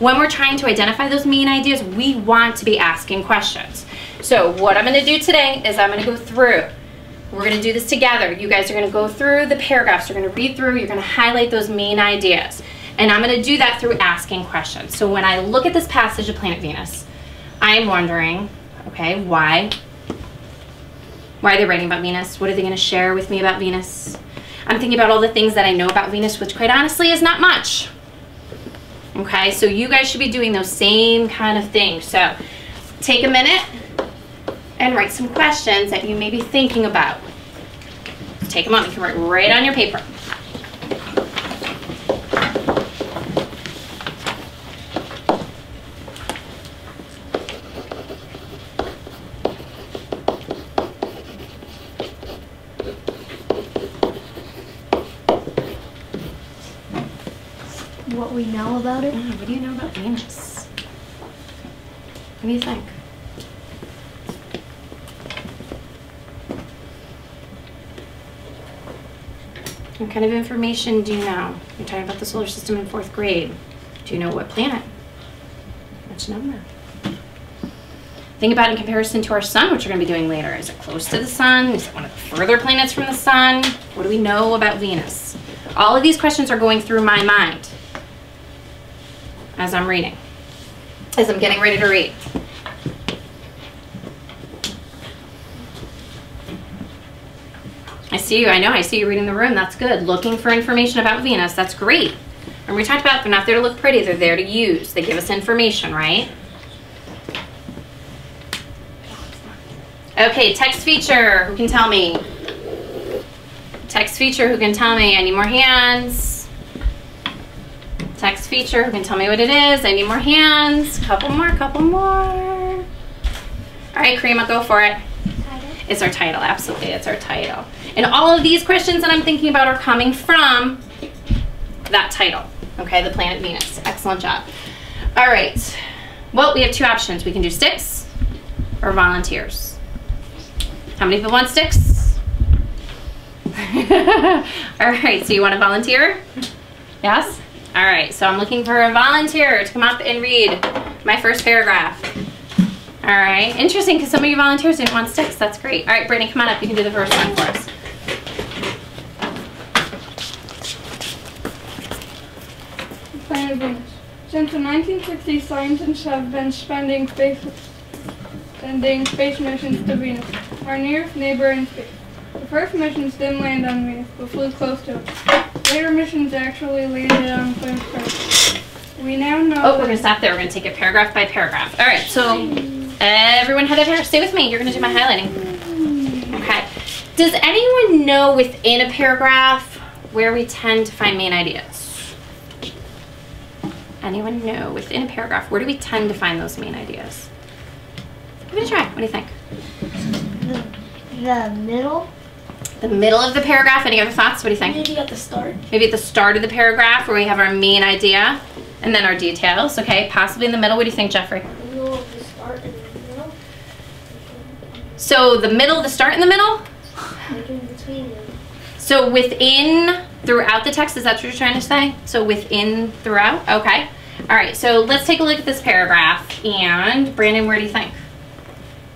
when we're trying to identify those main ideas, we want to be asking questions. So what I'm going to do today is I'm going to go through. We're going to do this together. You guys are going to go through the paragraphs. You're going to read through. You're going to highlight those main ideas. And I'm going to do that through asking questions. So when I look at this passage of Planet Venus, I'm wondering, okay, why? Why are they writing about Venus? What are they going to share with me about Venus? I'm thinking about all the things that I know about Venus, which quite honestly is not much. Okay, so you guys should be doing those same kind of things. So take a minute and write some questions that you may be thinking about. Take them on. You can write right on your paper. What we know about it? What do you know about Venus? What do you think? What kind of information do you know? You're talking about the solar system in 4th grade. Do you know what planet? Which number? Think about it in comparison to our sun, which we're going to be doing later. Is it close to the sun? Is it one of the further planets from the sun? What do we know about Venus? All of these questions are going through my mind as I'm reading, as I'm getting ready to read. I see you, I know, I see you reading the room. That's good. Looking for information about Venus, that's great. And we talked about they're not there to look pretty, they're there to use. They give us information, right? Okay, text feature, who can tell me? Text feature, who can tell me? I need more hands. Text feature, who can tell me what it is? I need more hands. Couple more, couple more. All right, Karima, go for it. Title? It's our title, absolutely, it's our title. And all of these questions that I'm thinking about are coming from that title, okay, the planet Venus. Excellent job. All right, well, we have 2 options. We can do sticks or volunteers. How many people want sticks? All right, so you want to volunteer? Yes? All right, so I'm looking for a volunteer to come up and read my first paragraph. All right, interesting, because some of you volunteers didn't want sticks. That's great. All right, Brittany, come on up. You can do the first one for us. Planet Venus. Since the 1960s, scientists have been sending space missions to Venus, our nearest neighbor in space. The first missions didn't land on Venus, but flew close to it. Later missions actually landed on planet's surface. We now know... Oh, we're going to stop there. We're going to take it paragraph by paragraph. All right, so everyone head up here. Stay with me. You're going to do my highlighting. Okay. Does anyone know within a paragraph where we tend to find main ideas? Anyone know within a paragraph, where do we tend to find those main ideas? Give it a try. What do you think? The middle? The middle of the paragraph. Any other thoughts? What do you think? Maybe at the start. Maybe at the start of the paragraph where we have our main idea and then our details. Okay, possibly in the middle. What do you think, Jeffrey? The middle of the start and the middle. So the middle, the start, and the middle? Like in between them. So within, throughout the text, is that what you're trying to say? So within, throughout? Okay. All right, so let's take a look at this paragraph. And Brandon, where do you think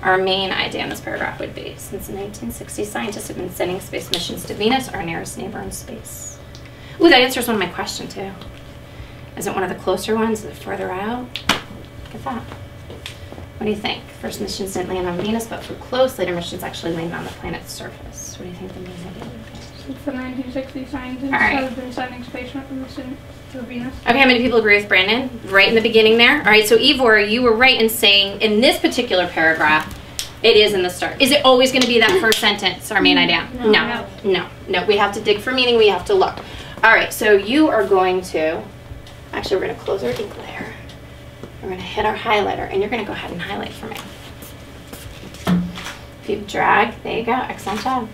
our main idea in this paragraph would be? Since the 1960s, scientists have been sending space missions to Venus, our nearest neighbor in space. Ooh, that answers one of my questions too. Is it one of the closer ones? Is it further out? Look at that. What do you think? First missions didn't land on Venus, but flew close. Later missions actually landed on the planet's surface. What do you think the main idea would be? Since the 1960s, scientists have been sending space missions to Venus. Okay, how many people agree with Brandon? Right in the beginning there? All right, so Ivor, you were right in saying in this particular paragraph, it is in the start. Is it always going to be that first sentence, our main idea? No. We have to dig for meaning. We have to look. All right, so you are going to, actually, we're going to close our ink layer. We're going to hit our highlighter, and you're going to go ahead and highlight for me. If you drag, there you go. Excellent job.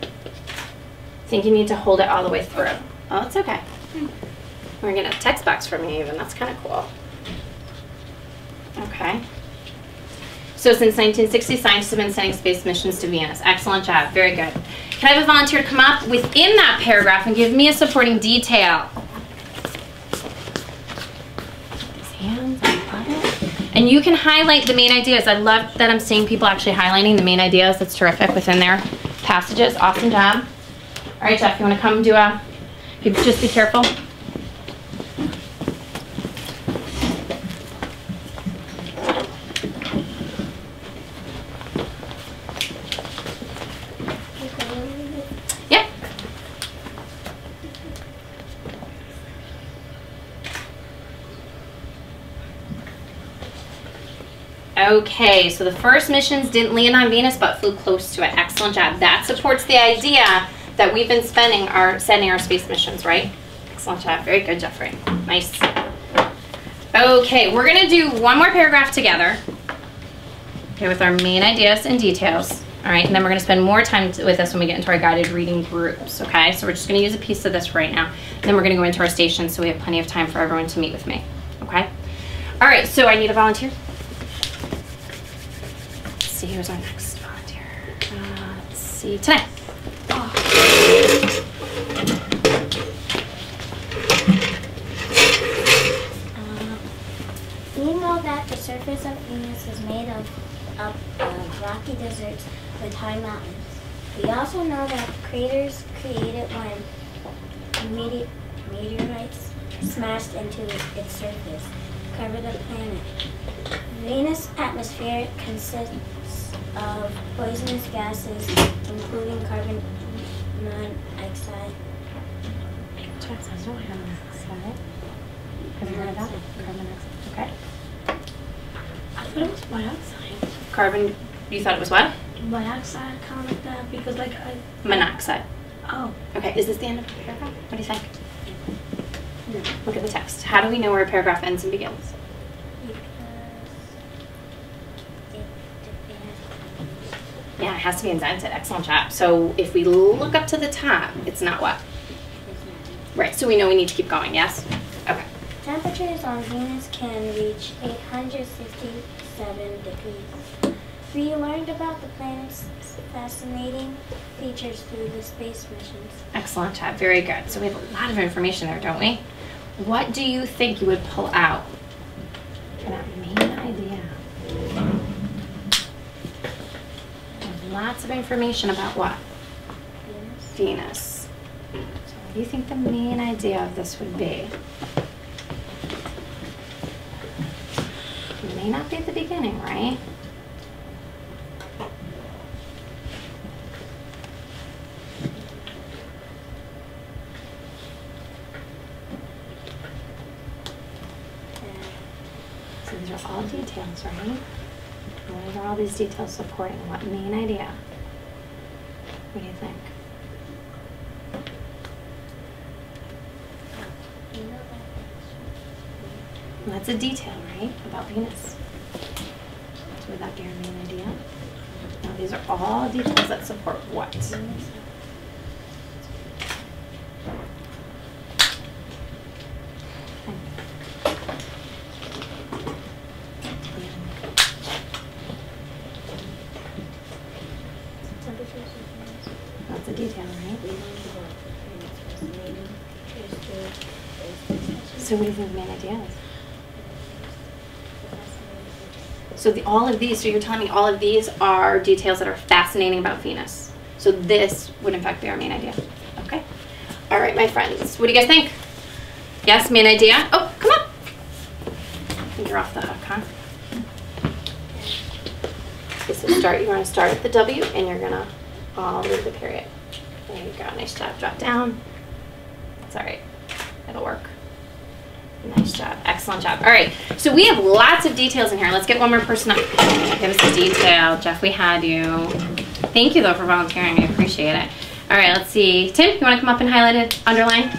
I think you need to hold it all the way through. Oh, that's okay. We're going to get a text box from you even. That's kind of cool. Okay. So since 1960, scientists have been sending space missions to Venus. Excellent job. Very good. Can I have a volunteer to come up within that paragraph and give me a supporting detail? And I love it. And you can highlight the main ideas. I love that I'm seeing people actually highlighting the main ideas. That's terrific within their passages. Awesome job. All right, Jeff, you want to come do a, just be careful. Yeah. Okay, so the first missions didn't land on Venus but flew close to it. Excellent job. That supports the idea that we've been sending our space missions, right? Excellent job. Very good, Jeffrey. Nice. Okay, we're going to do one more paragraph together. Okay, with our main ideas and details. All right, and then we're going to spend more time with this when we get into our guided reading groups, okay? So we're just going to use a piece of this right now. And then we're going to go into our station so we have plenty of time for everyone to meet with me, okay? All right, so I need a volunteer. Let's see, who's our next volunteer? Let's see, today. We know that the surface of Venus is made of rocky deserts with high mountains. We also know that craters created when meteorites smashed into its surface cover the planet. Venus' atmosphere consists of poisonous gases, including carbon monoxide. Have you heard of that? Carbon monoxide. Okay. I thought it was dioxide. Carbon, you thought it was what? Dioxide, kind of like that, because like Monoxide. Oh. Okay, is this the end of the paragraph? What do you think? No. Look at the text. How do we know where a paragraph ends and begins? Yeah, it has to be indented. Excellent job. So if we look up to the top, it's not what? Right, so we know we need to keep going, yes? Okay. Temperatures on Venus can reach 867 degrees. We learned about the planet's fascinating features through the space missions. Excellent job. Very good. So we have a lot of information there, don't we? What do you think you would pull out for that main idea? There's lots of information about what? Venus. So what do you think the main idea of this would be? It may not be at the beginning, right? So these are all details, right? What are all these details supporting? What main idea? What do you think? Well, that's a detail, right? About Venus. So would that be our main idea? Now these are all details that support what? That's a detail, right? So what do you think the main idea is? So all of these, so you're telling me all of these are details that are fascinating about Venus. So this would in fact be our main idea. Okay. All right, my friends. What do you guys think? Yes, main idea? Oh, come on. I think you're off the hook, huh? Okay, so you want to start at the W and you're going to all leave the period. There you go. Nice job. Drop down. That's all right. It'll work. Nice job. Excellent job. All right. So we have lots of details in here. Let's get one more person up. Give us a detail. Jeff, we had you. Thank you, though, for volunteering. I appreciate it. All right. Let's see. Tim, you want to come up and highlight it, underline?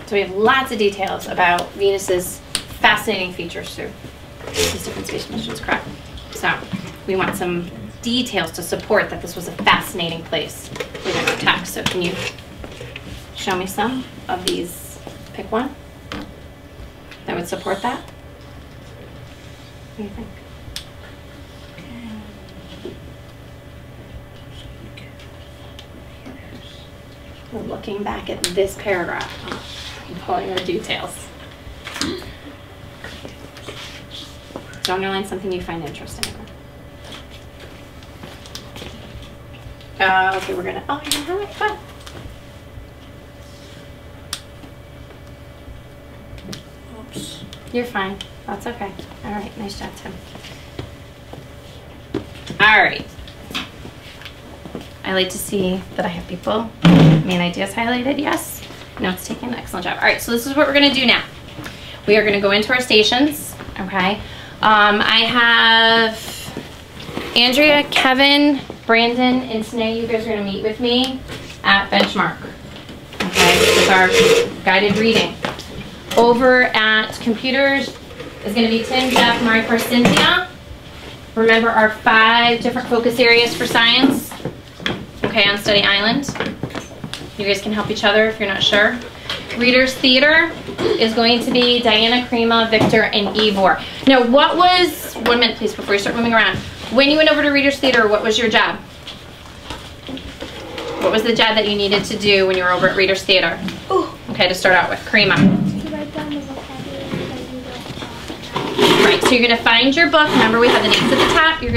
So we have lots of details about Venus's fascinating features through these different space missions, correct? So we want some details to support that this was a fascinating place within our text. So can you show me some of these? Pick one that would support that. What do you think? We're looking back at this paragraph. I'm pulling our details. So underline something you find interesting. Okay, we're gonna, oh, you're gonna have it, fun. Oops. You're fine, that's okay. All right, nice job, Tim. All right. I like to see that I have people, main ideas highlighted, yes. Notes taken, excellent job. All right, so this is what we're gonna do now. We are gonna go into our stations, okay? I have Andrea, Kevin, Brandon, and Snay, you guys are gonna meet with me at Benchmark, okay, with our guided reading. Over at computers is gonna be Tim, Jeff, Marika, Cynthia. Remember our 5 different focus areas for science, okay, on Study Island. You guys can help each other if you're not sure. Readers Theater is going to be Diana, Krima, Victor, and Ivor. Now, what was, 1 minute please before you start moving around. When you went over to Readers Theater, what was your job? What was the job that you needed to do when you were over at Readers Theater? Ooh. Okay, to start out with, Krima. To write down the vocabulary that you wrote. Right, so you're gonna find your book. Remember we have the names at the top. You're gonna